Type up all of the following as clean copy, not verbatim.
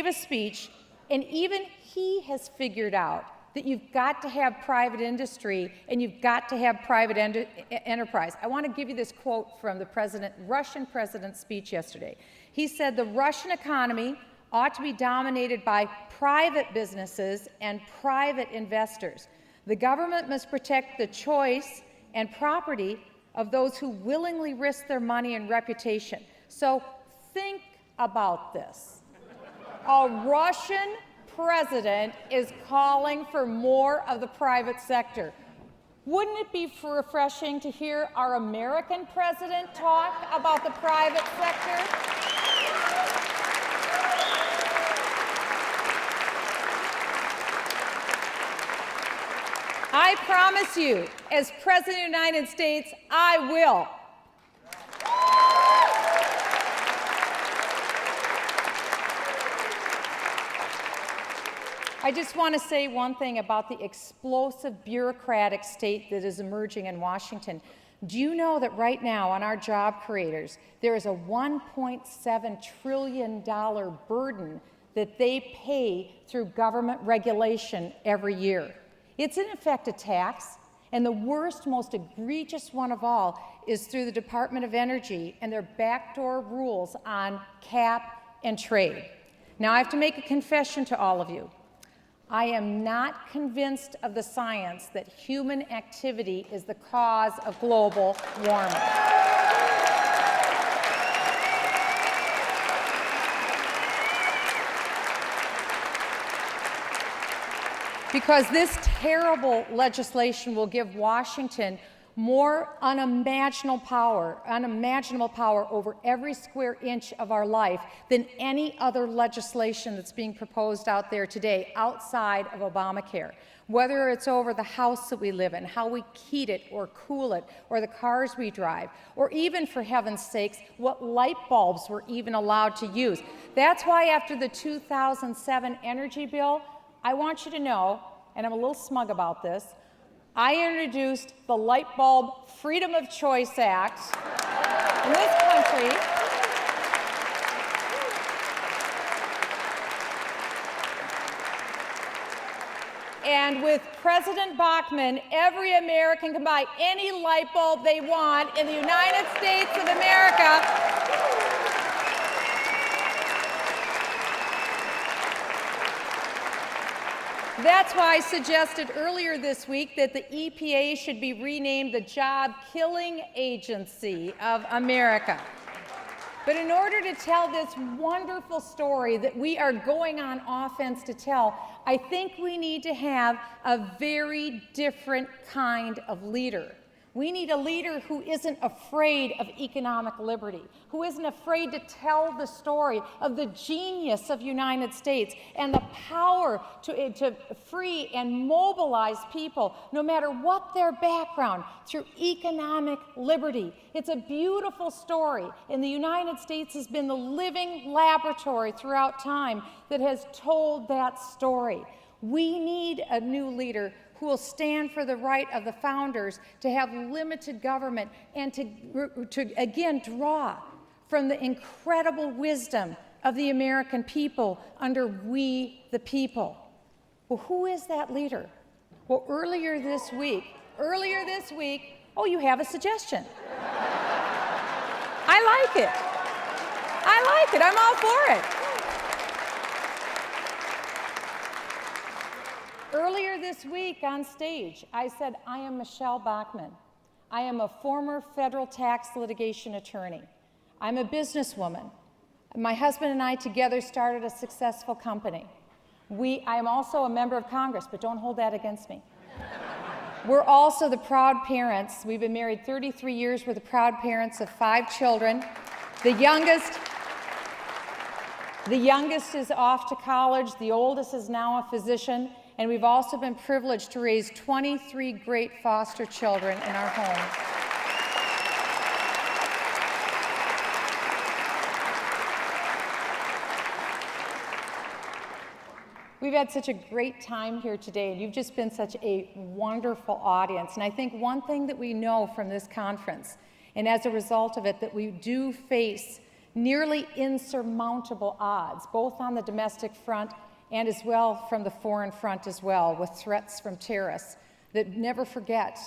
gave a speech, and even he has figured out that you've got to have private industry and you've got to have private enterprise. I want to give you this quote from the Russian president's speech yesterday. He said, "The Russian economy ought to be dominated by private businesses and private investors. The government must protect the choice and property of those who willingly risk their money and reputation." So think about this. A Russian president is calling for more of the private sector. Wouldn't it be refreshing to hear our American president talk about the private sector? I promise you, as President of the United States, I will. I just want to say one thing about the explosive bureaucratic state that is emerging in Washington. Do you know that right now on our job creators, there is a $1.7 trillion burden that they pay through government regulation every year? It's in effect a tax, and the worst, most egregious one of all is through the Department of Energy and their backdoor rules on cap and trade. Now, I have to make a confession to all of you. I am not convinced of the science that human activity is the cause of global warming. Because this terrible legislation will give Washington more unimaginable power over every square inch of our life than any other legislation that's being proposed out there today outside of Obamacare. Whether it's over the house that we live in, how we heat it or cool it, or the cars we drive, or even, for heaven's sakes, what light bulbs we're even allowed to use. That's why after the 2007 energy bill, I want you to know, and I'm a little smug about this, I introduced the Light Bulb Freedom of Choice Act in this country. And with President Bachmann, every American can buy any light bulb they want in the United States of America. That's why I suggested earlier this week that the EPA should be renamed the Job Killing Agency of America. But in order to tell this wonderful story that we are going on offense to tell, I think we need to have a very different kind of leader. We need a leader who isn't afraid of economic liberty, who isn't afraid to tell the story of the genius of the United States and the power to free and mobilize people, no matter what their background, through economic liberty. It's a beautiful story, and the United States has been the living laboratory throughout time that has told that story. We need a new leader who will stand for the right of the founders to have limited government and to again draw from the incredible wisdom of the American people under we the people. Well, who is that leader? Well, earlier this week, oh, you have a suggestion. I like it, I'm all for it. Earlier this week on stage, I said, I am Michele Bachmann. I am a former federal tax litigation attorney. I'm a businesswoman. My husband and I together started a successful company. I am also a member of Congress, but don't hold that against me. We're also the proud parents. We've been married 33 years. We're the proud parents of 5 children. The youngest is off to college. The oldest is now a physician. And we've also been privileged to raise 23 great foster children in our home. We've had such a great time here today, and you've just been such a wonderful audience. And I think one thing that we know from this conference, and as a result of it, that we do face nearly insurmountable odds, both on the domestic front and as well from the foreign front as well, with threats from terrorists that never forget,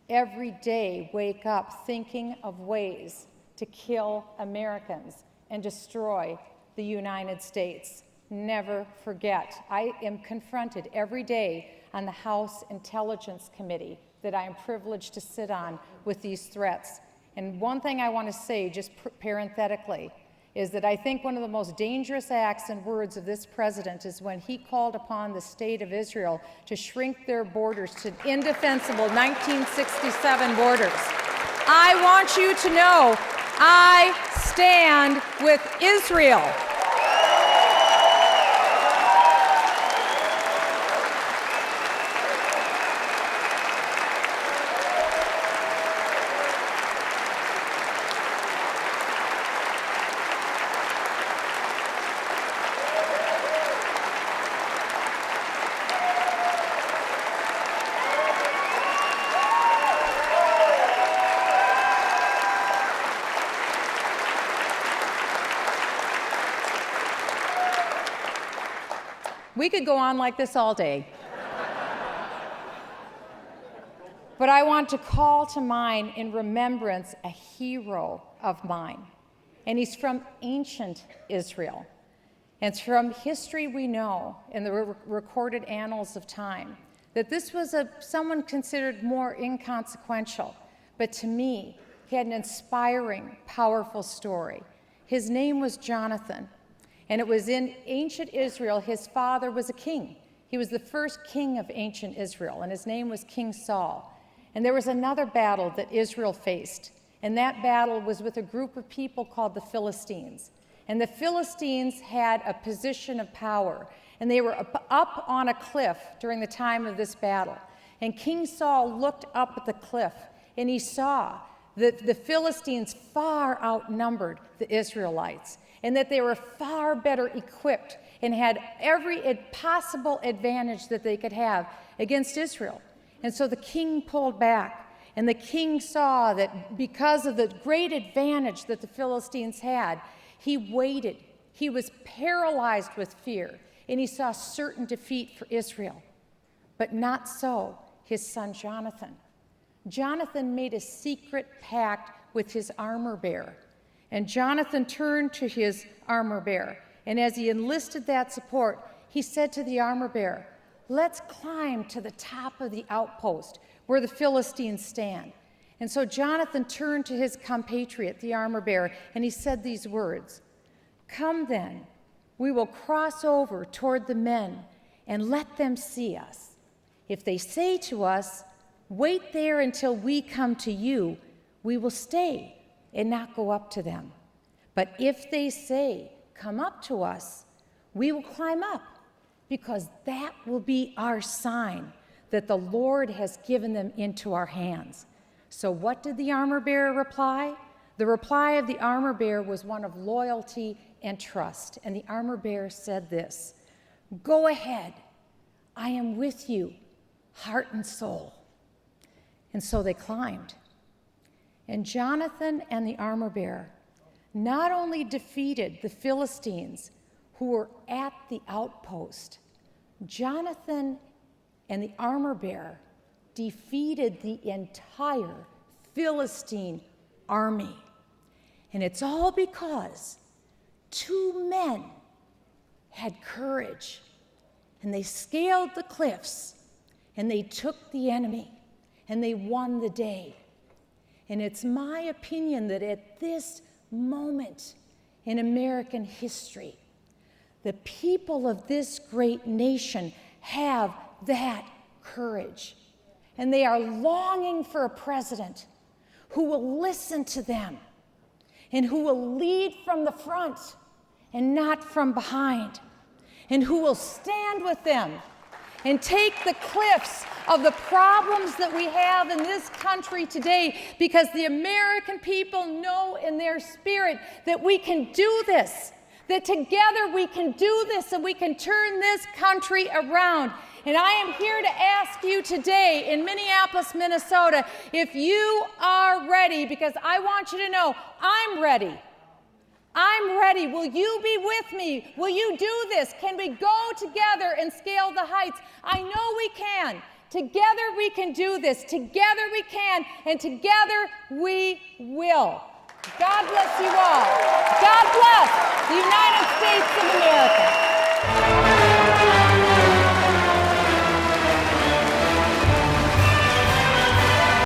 every day wake up thinking of ways to kill Americans and destroy the United States. Never forget. I am confronted every day on the House Intelligence Committee that I am privileged to sit on with these threats. And one thing I want to say, just parenthetically, is that I think one of the most dangerous acts and words of this president is when he called upon the state of Israel to shrink their borders to indefensible 1967 borders. I want you to know I stand with Israel. We could go on like this all day. But I want to call to mind in remembrance a hero of mine. And he's from ancient Israel. And from history we know, in the recorded annals of time, that this was someone considered more inconsequential. But to me, he had an inspiring, powerful story. His name was Jonathan. And it was in ancient Israel, his father was a king. He was the first king of ancient Israel, and his name was King Saul. And there was another battle that Israel faced, and that battle was with a group of people called the Philistines. And the Philistines had a position of power, and they were up on a cliff during the time of this battle. And King Saul looked up at the cliff, and he saw that the Philistines far outnumbered the Israelites, and that they were far better equipped and had every possible advantage that they could have against Israel. And so the king pulled back, and the king saw that because of the great advantage that the Philistines had, he waited. He was paralyzed with fear, and he saw certain defeat for Israel. But not so his son Jonathan. Jonathan made a secret pact with his armor bearer. And Jonathan turned to his armor bearer, and as he enlisted that support, he said to the armor bearer, "Let's climb to the top of the outpost where the Philistines stand." And so Jonathan turned to his compatriot, the armor bearer, and he said these words, "Come then, we will cross over toward the men and let them see us. If they say to us, 'Wait there until we come to you,' we will stay and not go up to them. But if they say, 'Come up to us,' we will climb up, because that will be our sign that the Lord has given them into our hands." So what did the armor bearer reply? The reply of the armor bearer was one of loyalty and trust. And the armor bearer said this, "Go ahead, I am with you, heart and soul." And so they climbed. And Jonathan and the armor bearer not only defeated the Philistines who were at the outpost, Jonathan and the armor bearer defeated the entire Philistine army. And it's all because two men had courage, and they scaled the cliffs, and they took the enemy, and they won the day. And it's my opinion that at this moment in American history, the people of this great nation have that courage. And they are longing for a president who will listen to them and who will lead from the front and not from behind, and who will stand with them and take the cliffs of the problems that we have in this country today, because the American people know in their spirit that we can do this, that together we can do this, and we can turn this country around. And I am here to ask you today in Minneapolis, Minnesota, if you are ready, because I want you to know I'm ready. I'm ready. Will you be with me? Will you do this? Can we go together and scale the heights? I know we can. Together we can do this. Together we can, and together we will. God bless you all. God bless the United States of America.